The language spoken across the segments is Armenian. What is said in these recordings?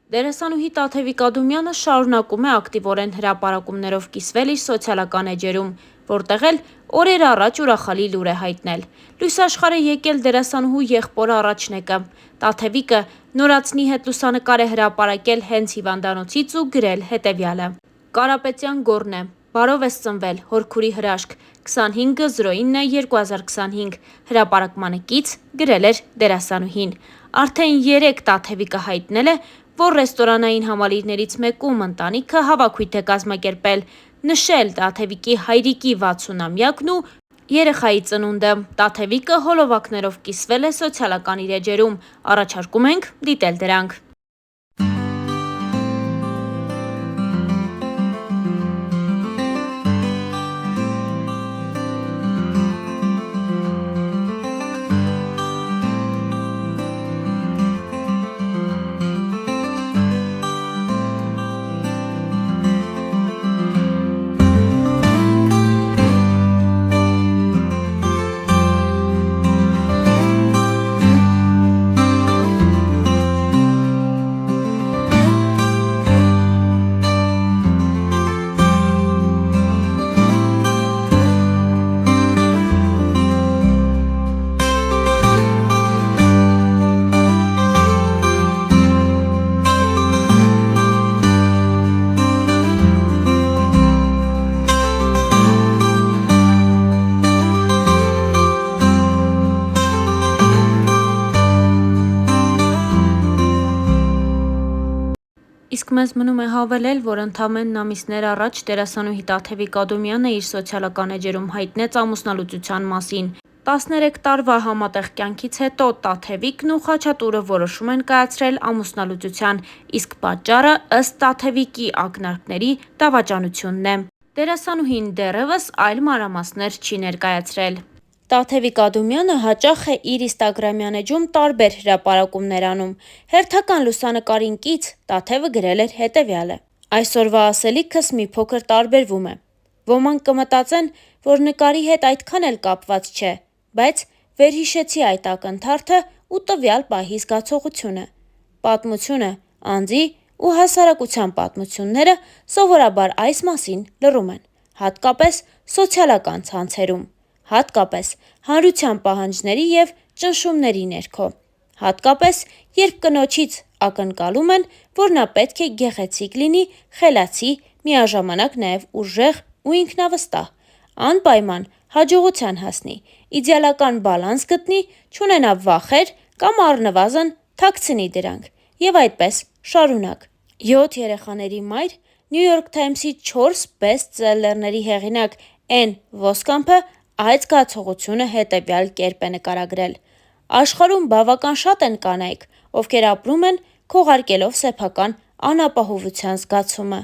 Դերասանուհի Տաթևիկ Ադումյանը շարունակում է ակտիվորեն հրապարակումներով կիսվել իր սոցիալական էջերում, որտեղ էլ օրեր առաջ ուրախալի լուր է հայտնել։ Լույս աշխարհ է եկել դերասանուհու եղբորը Առաջնեկը։ Տաթևիկը նորածնի հետ լուսանկար է հրապարակել հենց հիվանդանոցից ու գրել հետևյալը. Կարապետյան Գոռն է, բարով ես ծնվել, Հորքուրի հրաշք, 25/09/2025, հրապարակմանը կից գրել էր դերասանուհին։ Արդեն 3 Տաթևիկը հայտնել է, որ ռեստորանային համալիրներից մեկում ընտանիքը հավաքույթ է կազմակերպել, նշել Տաթևիկի հայրիկի 60-ամյակն ու երեխայի ծնունդը։ Տաթևիկը հոլովակներով կիսվել է սոցիալական իր էջերում, առաջարկում ենք դիտել դրանք։ Իսկ մեզ մնում է հավելել, որ ընդամենն ամիսներ առաջ դերասանուհի Տաթևիկ Ադումյանը իր սոցիալական էջերում հայտնեց ամուսնալուծության մասին։ 13 տարվա համատեղ կյանքից հետո Տաթևիկն ու Խաչատուրը որոշում են կայացրել ամուսնալուծության, իսկ պատճառը ըստ Տաթևիկի ակնարկների դավաճանությունն է։ Դերասանուհին դեռևս այլ մանրամասներ չի ներկայացրել։ Տաթևիկ Ադումյանը հաճախ է իր ինստագրամյան էջում տարբեր հրապարակումներ անում։ Հերթական լուսանկարին կից Տաթևը գրել էր հետևյալը. Այսօրվա ասելիքս մի փոքր տարբերվում է։ Ոմանք կմտածեն, որ նկարի հետ այդքան էլ կապված չէ, բայց վերհիշեցի այդ ակնթարթը ու տվյալ պահի զգացողությունը։ Պատմությունը, անձի ու հասարակության պատմությունները սովորաբար այս մասին լռում են, հատկապես սոցիալական ցանցերում, հատկապես հանրության պահանջների և ճնշումների ներքո, հատկապես երբ կնոջից ակնկալում են, որ նա պետք է գեղեցիկ լինի, խելացի, միաժամանակ նաև ուժեղ ու ինքնավստահ, անպայման հաջողության հասնի, իդեալական բալանս գտնի, չունենա վախեր կամ առնվազն թաքցնի դրանք, և այդպես շարունակ։ 7 երեխաների մայր, New York Times-ի 4 բեսթսելլերների հեղինակ Էն Վոսկամփը այդ զգացողությունը հետևյալ կերպ է նկարագրել. Աշխարհում բավական շատ են կանայք, ովքեր ապրում են քողարկելով սեփական անապահովության զգացումը։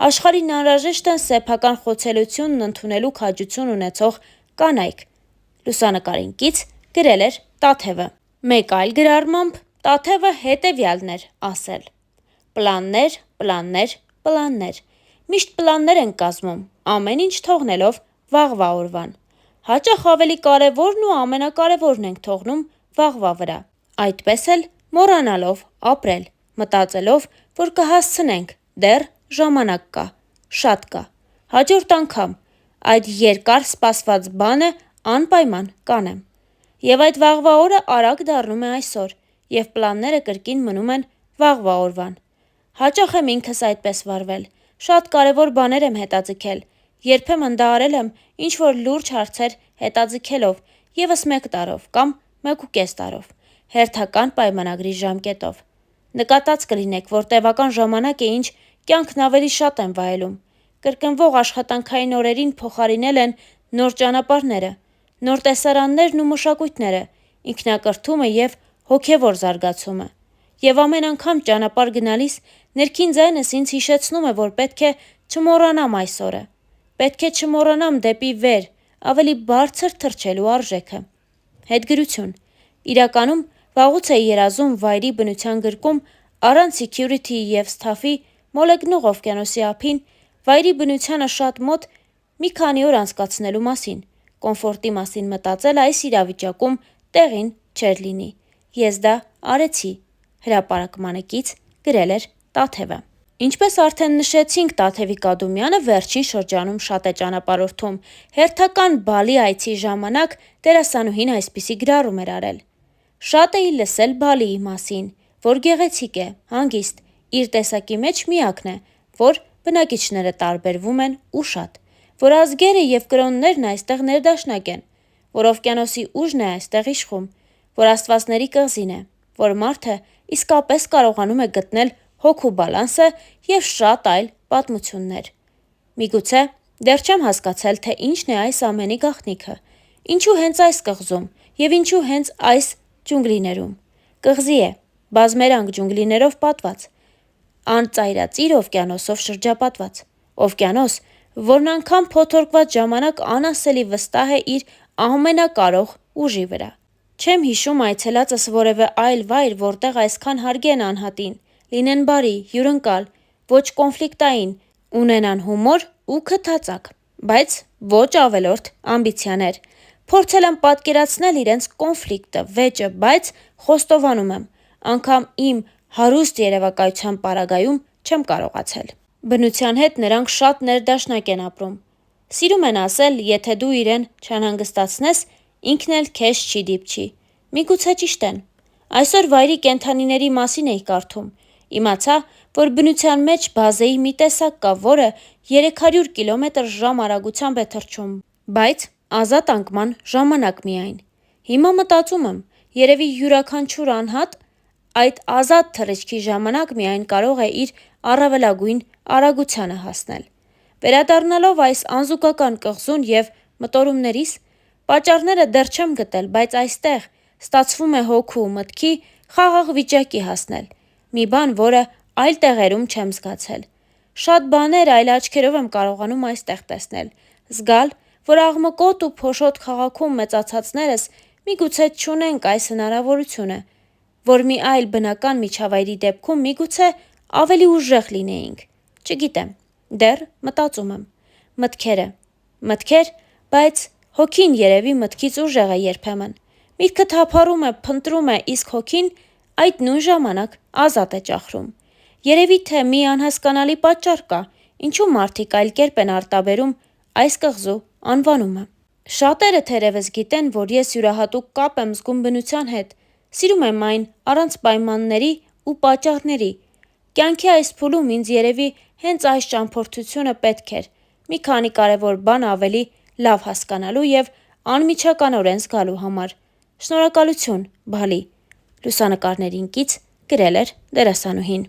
Աշխարհին անհրաժեշտ են սեփական խոցելությունն ընդունելու քաջություն ունեցող կանայք։ Լուսանկարին կից գրել էր Տաթևը։ Մեկ այլ գրառմամբ Տաթևը հետևյալն էր ասել. Պլաններ, պլաններ, պլաններ։ Միշտ պլաններ են կազմում, ամեն ինչ թողնելով վաղվա օրվան։ Հաճախ ավելի կարևորն ու ամենակարևորն ենք թողնում վաղվա վրա։ Այդպես էլ մոռանալով ապրել, մտածելով, որ կհասցնենք, դեռ ժամանակ կա, շատ կա։ Հաջորդ անգամ այդ երկար սպասված բանը անպայման կանեմ։ Եվ այդ վաղվա օրը արագ դառնում է այսօր, և պլանները կրկին մնում են վաղվա օրվան։ Հաճախ եմ ինքս այդպես վարվել, շատ կարևոր բաներ եմ հետաձգել, երբեմն դա արել եմ ինչ-որ լուրջ հարցեր հետաձգելով ևս 1 տարով կամ 1.5 տարով, հերթական պայմանագրի ժամկետով։ Նկատած կլինեք, որ տևական ժամանակ է ինչ կյանքն ավելի շատ եմ վայելում։ Կրկնվող աշխատանքային օրերին փոխարինել են նոր ճանապարհները, նոր տեսարաններն ու մշակույթները, ինքնակրթումը և հոգևոր զարգացումը։ Եվ ամեն անգամ ճանապարհ գնալիս ներքին ձայնս ինձ հիշեցնում է, որ պետք է չմոռանամ այս օրը, պետք է չմոռանամ դեպի վեր ավելի բարձր թռչելու արժեքը։ Հետգրություն. Իրականում վաղուց էի երազում վայրի բնության գրկում առանց սիքյուրիթիի և սթաֆի մոլեգնող օվկիանոսի ափին վայրի բնությանը շատ մոտ մի քանի օր անցկացնելու մասին, կոմֆորտի մասին մտածել այս իրավիճակում տեղին չէր լինի։ Ես դա արեցի, հրապարակմանը կից գրել էր Տաթևը։ Ինչպես արդեն նշեցինք, Տաթևի Կադումյանը վերջին շրջանում շատ է ճանապարհորդում։ Հերթական Բալի այցի ժամանակ դերասանուհին այսպիսի գրառում էր արել. «Շատ էի լսել Բալիի մասին, որ գեղեցիկ է, հանգիստ, իր տեսակի մեջ միակն է, որ բնակիչները տարբերվում են ու շատ, որ ազգերը և կրոններն այստեղ ներդաշնակ են, որ օվկիանոսի ուժն է այստեղ իշխում, որ աստվածների կղզին է, որ մարդը իսկապես կարողանում է գտնել հոգու բալանսը և շատ այլ պատմություններ։ Միգուցե դեռ չեմ հասկացել, թե ինչն է այս ամենի գաղտնիքը, ինչու հենց այս կղզում և ինչու հենց այս ջունգլիներում։ Կղզի է, բազմերանգ ջունգլիներով պատված, անծայրածիր օվկիանոսով շրջապատված, օվկիանոս, որն անգամ փոթորկված ժամանակ անասելի վստահ է իր ամենակարող ուժի վրա։ Չեմ հիշում այցելածս որևէ այլ վայր, որտեղ այսքան հարգեն անհատին, լինեն բարի, հյուրընկալ, ոչ կոնֆլիկտային, ունենան հումոր ու քթածակ, բայց ոչ ավելորդ ամբիցիաներ։ Փորձել եմ պատկերացնել իրենց կոնֆլիկտը, վեճը, բայց խոստովանում եմ, անգամ իմ հարուստ երևակայության պարագայում չեմ կարողացել։ Բնության հետ նրանք շատ ներդաշնակ են ապրում։ Սիրում են ասել, եթե դու իրեն չանհանգստացնես, ինքն էլ քեզ չի դիպչի։ Միգուցե ճիշտ են։ Այսօր վայրի կենդանիների մասին էի կարդում։ Իմացա, որ բնության մեջ բազեի մի տեսակ կա, որը 300 կմ/ժ արագությամբ է թռչում, բայց ազատ անկման ժամանակ միայն։ Հիմա մտածում եմ, երևի յուրաքանչյուր անհատ այդ ազատ թռիչքի ժամանակ միայն կարող է իր առավելագույն արագությանը հասնել։ Վերադառնալով այս անզուգական կղզուն և մտորումներիս, պատճառները դեռ չեմ գտել, բայց այստեղ ստացվում է հոգու, մտքի խաղաղ վիճակի հասնել, մի բան, որը այլ տեղերում չեմ զգացել։ Շատ բաներ այլ աչքերով եմ կարողանում այստեղ տեսնել, զգալ, որ աղմկոտ ու փոշոտ քաղաքում մեծացածներս միգուցե չունենք այս հնարավորությունը, որ մի այլ բնական միջավայրի դեպքում միգուցե ավելի ուժեղ լինեինք։ Չգիտեմ, դեռ մտածում եմ։ Մտքեր, բայց հոգին երևի մտքից ուժեղ է երբեմն։ Միտքը թափառում է, փնտրում է, իսկ հոգին այդ նույն ժամանակ ազատ է ճախրում։ Երևի թե մի անհասկանալի պատճառ կա, ինչու մարդիկ այլ կերպ են արտաբերում այս կղզու անվանումը։ Շատերը թերևս գիտեն, որ ես յուրահատուկ կապ եմ զգում բնության հետ, սիրում եմ այն առանց պայմանների ու պատճառների։ Կյանքի այս փուլում ինձ երևի հենց այս ճամփորդությունը պետք էր, մի քանի կարևոր բան ավելի լավ հասկանալու և անմիջականորեն զգալու համար։ Շնորհակալություն, Բալի։ Լուսանկարներին կից գրել էր դերասանուհին։